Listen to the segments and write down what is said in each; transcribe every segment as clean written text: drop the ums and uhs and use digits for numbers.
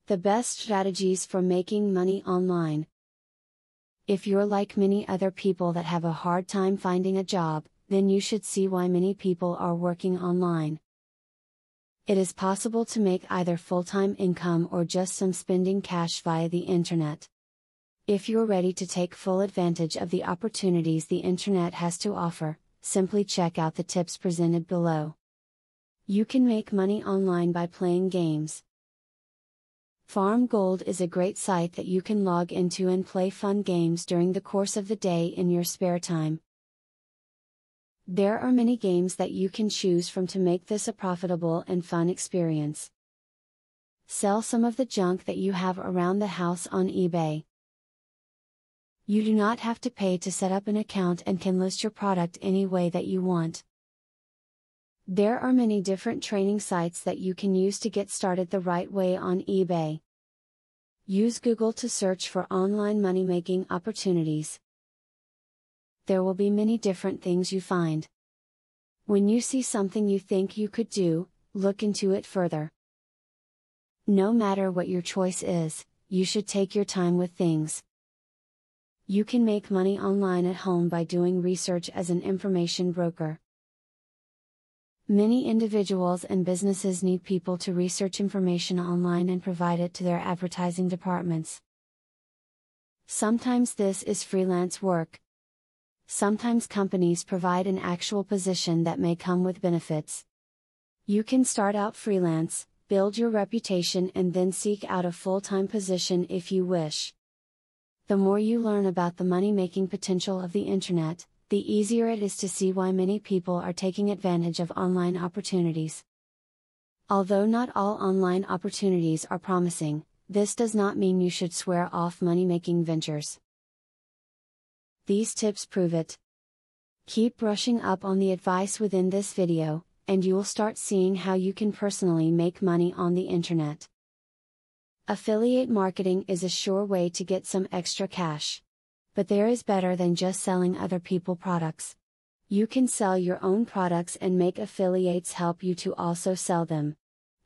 The best strategies for making money online. If you're like many other people that have a hard time finding a job, then you should see why many people are working online. It is possible to make either full-time income or just some spending cash via the internet. If you're ready to take full advantage of the opportunities the internet has to offer, simply check out the tips presented below. You can make money online by playing games. Farm Gold is a great site that you can log into and play fun games during the course of the day in your spare time. There are many games that you can choose from to make this a profitable and fun experience. Sell some of the junk that you have around the house on eBay. You do not have to pay to set up an account and can list your product any way that you want. There are many different training sites that you can use to get started the right way on eBay. Use Google to search for online money-making opportunities. There will be many different things you find. When you see something you think you could do, look into it further. No matter what your choice is, you should take your time with things. You can make money online at home by doing research as an information broker. Many individuals and businesses need people to research information online and provide it to their advertising departments. Sometimes this is freelance work. Sometimes companies provide an actual position that may come with benefits. You can start out freelance, build your reputation, and then seek out a full-time position if you wish. The more you learn about the money-making potential of the internet, the easier it is to see why many people are taking advantage of online opportunities. Although not all online opportunities are promising, this does not mean you should swear off money-making ventures. These tips prove it. Keep brushing up on the advice within this video, and you will start seeing how you can personally make money on the internet. Affiliate marketing is a sure way to get some extra cash. But there is better than just selling other people's products. You can sell your own products and make affiliates help you to also sell them.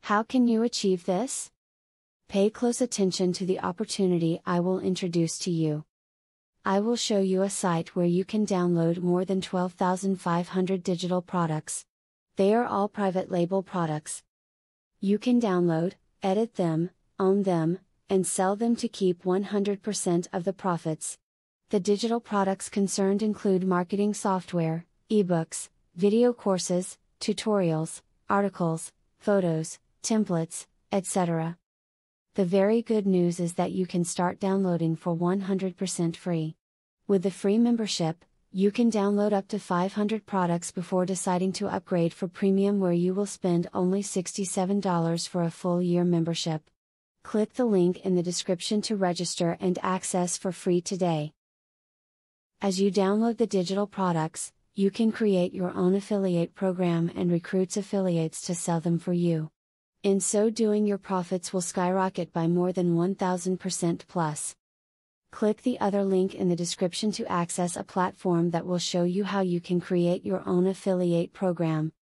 How can you achieve this? Pay close attention to the opportunity I will introduce to you. I will show you a site where you can download more than 12,500 digital products. They are all private label products. You can download, edit them, own them, and sell them to keep 100% of the profits. The digital products concerned include marketing software, ebooks, video courses, tutorials, articles, photos, templates, etc. The very good news is that you can start downloading for 100% free. With the free membership, you can download up to 500 products before deciding to upgrade for premium, where you will spend only $67 for a full year membership. Click the link in the description to register and access for free today. As you download the digital products, you can create your own affiliate program and recruit affiliates to sell them for you. In so doing, your profits will skyrocket by more than 1000% plus. Click the other link in the description to access a platform that will show you how you can create your own affiliate program.